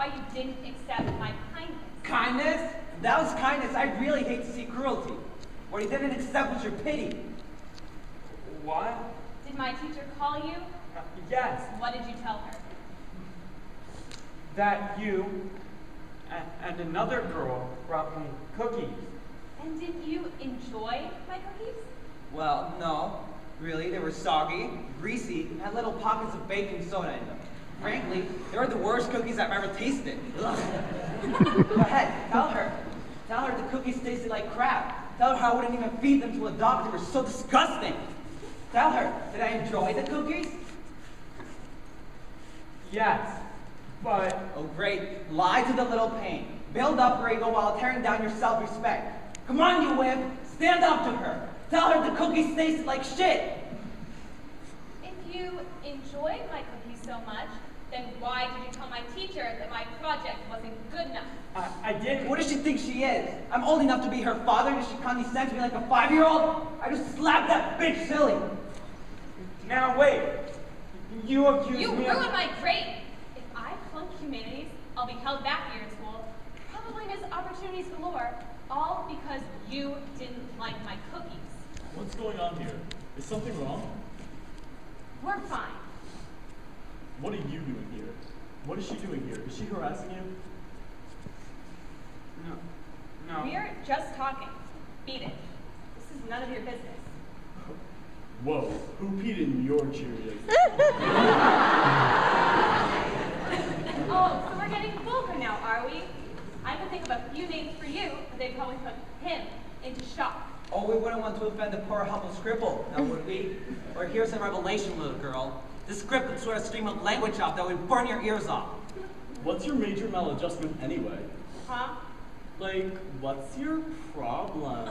why you didn't accept my kindness. Kindness? If that was kindness, I'd really hate to see cruelty. What he didn't accept was your pity. What? Did my teacher call you? Yes. What did you tell her? That you and another girl brought me cookies. And did you enjoy my cookies? Well, no. Really, they were soggy, greasy, and had little pockets of baking soda in them. Frankly, they were the worst cookies I've ever tasted. Ugh. Go ahead, tell her. Tell her the cookies tasted like crap. Tell her how I wouldn't even feed them to a dog. They were so disgusting. Tell her, did I enjoy the cookies? Yes, but... Oh, great. Lie to the little pain. Build up her ego while tearing down your self-respect. Come on, you wimp. Stand up to her. Tell her the cookies tasted like shit. If you enjoyed my cookies so much, then why did you tell my teacher that my project wasn't good enough? I didn't. What does she think she is? I'm old enough to be her father, and she condescends to me like a 5-year-old? I just slapped that bitch silly. Now wait. You accuse You me ruined my grade. If I flunk humanities, I'll be held back here in school. Probably miss opportunities galore, all because you didn't like my cookies. What's going on here? Is something wrong? We're fine. What are you doing here? What is she doing here? Is she harassing you? No. We're just talking. Beat it. This is none of your business. Whoa, who peed in your Cheerios? Oh, so we're getting vulgar now, are we? I can think of a few names for you, but they'd probably put him into shock. Oh, we wouldn't want to offend the poor, helpless cripple, now would we? Or here's a revelation, little girl. This script could sort of stream of language out that would burn your ears off. What's your major maladjustment anyway? Huh? Like, what's your problem?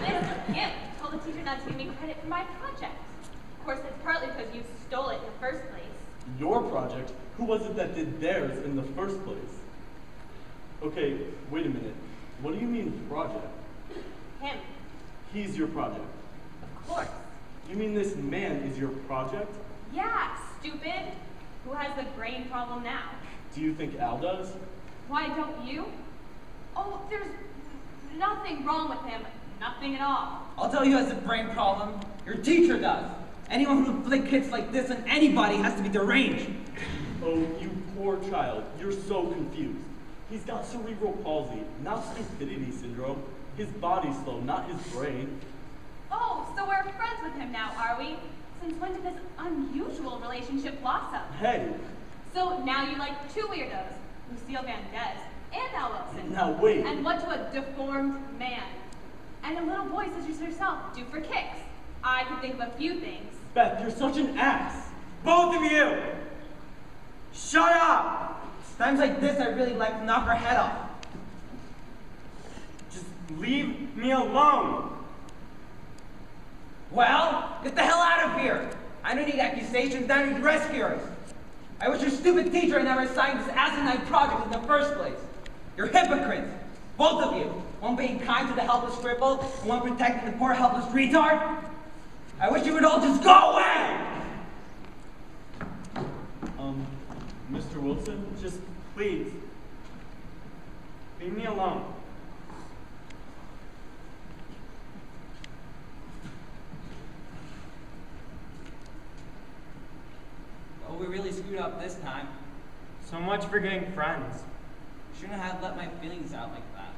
This gift told the teacher not to give me credit for my project. Of course, it's partly because you stole it in the first place. Your project? Who was it that did theirs in the first place? Okay, wait a minute. What do you mean project? Him. He's your project. Of course. You mean this man is your project? Yeah, stupid. Who has the brain problem now? Do you think Al does? Why don't you? Oh, there's nothing wrong with him. Nothing at all. I'll tell you who has a brain problem. Your teacher does. Anyone who inflicts hits like this on anybody has to be deranged. Oh, you poor child. You're so confused. He's got cerebral palsy, not stupidity syndrome. His body's slow, not his brain. Oh, so we're friends with him now, are we? Since when did this unusual relationship blossom? Hey! So now you like two weirdos, Lucille Van Dez and Al Wilson. Now wait. And what do a deformed man and a little boy such as yourself do for kicks? I could think of a few things. Beth, you're such an ass! Both of you! Shut up! Times like this, I'd really like to knock her head off. Just leave me alone. Well, get the hell out of here. I don't need accusations, I need rescuers. I wish your stupid teacher had never assigned this asinine project in the first place. You're hypocrites, both of you. One being kind to the helpless cripple, and one protecting the poor helpless retard. I wish you would all just go away! Mr. Wilson? Just please. Leave me alone. Oh, we really screwed up this time. So much for getting friends. Shouldn't have let my feelings out like that.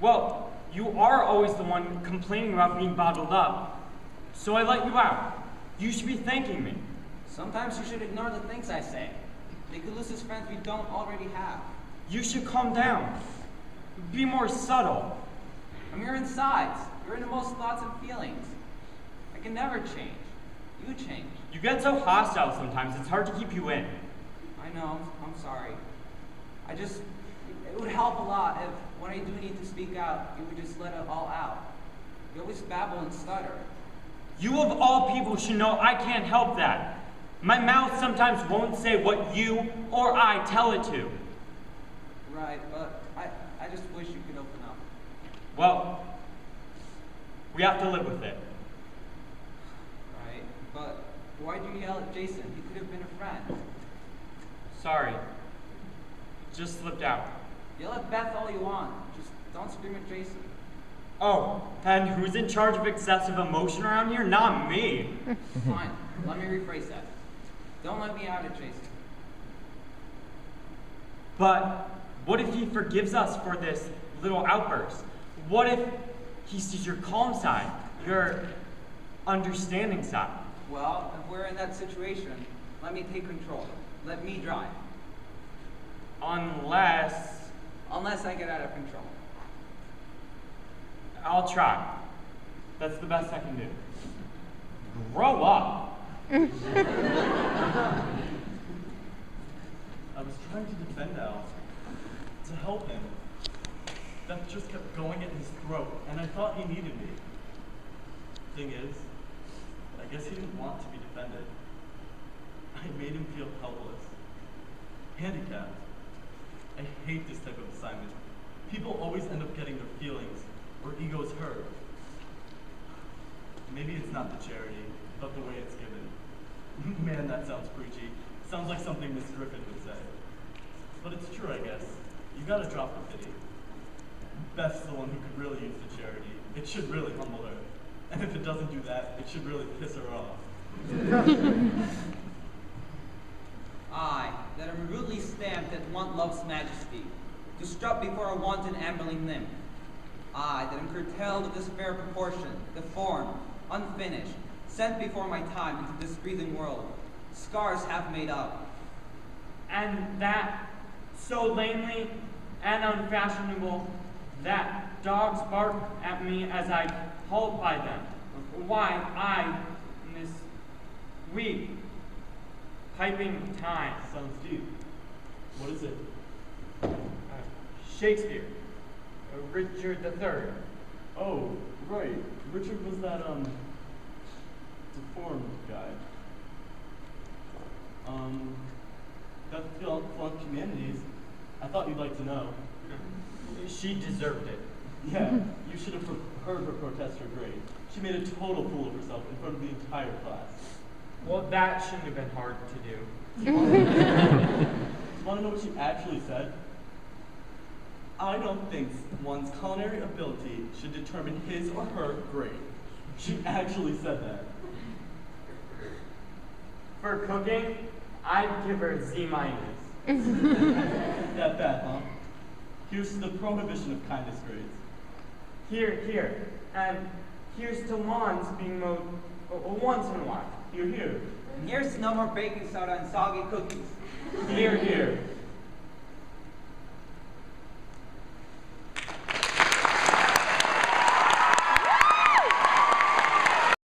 Well, you are always the one complaining about being bottled up. So I let you out. You should be thanking me. Sometimes you should ignore the things I say. They could lose us friends we don't already have. You should calm down. Be more subtle. I'm your insides. You're innermost thoughts and feelings. I can never change. You change. You get so hostile sometimes, it's hard to keep you in. I know. I'm sorry. It would help a lot if, when I do need to speak out, you would just let it all out. You always babble and stutter. You of all people should know I can't help that. My mouth sometimes won't say what you or I tell it to. Right, but I just wish you could open up. Well, we have to live with it. Right, but why do you yell at Jason? He could have been a friend. Sorry. Just slipped out. Yell at Beth all you want. Just don't scream at Jason. Oh, and who's in charge of excessive emotion around here? Not me. Fine. Let me rephrase that. Don't let me out at Jason. But what if he forgives us for this little outburst? What if he sees your calm side, your understanding side? Well, if we're in that situation, let me take control. Let me drive. Unless I get out of control. I'll try. That's the best I can do. Grow up. I was trying to defend Al, to help him. Beth just kept going at his throat, and I thought he needed me. Thing is, I guess he didn't want to be defended. I made him feel helpless, handicapped. I hate this type of assignment. People always end up getting their feelings or egos hurt. Maybe it's not the charity, but the way it's given. Man, that sounds preachy. Sounds like something Miss Griffin would say. But it's true, I guess. You gotta drop the pity. Beth's the one who could really use the charity. It should really humble her. And if it doesn't do that, it should really piss her off. I, that am rudely stamped at want love's majesty, to strut before a wanton ambling nymph. I, that am curtailed of this fair proportion, deformed, unfinished, sent before my time into this breathing world, scars half made up. And that, so lamely and unfashionable, that dogs bark at me as I halt by them. Why, I, this weak, piping time. Sounds deep. What is it? Shakespeare, Richard III. Oh, right. Richard was that, deformed guy. Beth flunked humanities. I thought you'd like to know. She deserved it. Yeah, you should have heard her protest her grade. She made a total fool of herself in front of the entire class. Well, that shouldn't have been hard to do. You want to know what she actually said? I don't think one's culinary ability should determine his or her grade. She actually said that. For cooking, I'd give her Z minus. That bad, huh? Here's to the prohibition of kindness grades. Here. And here's to lawns being mowed once in a while. Here. And here's to no more baking soda and soggy cookies. Here.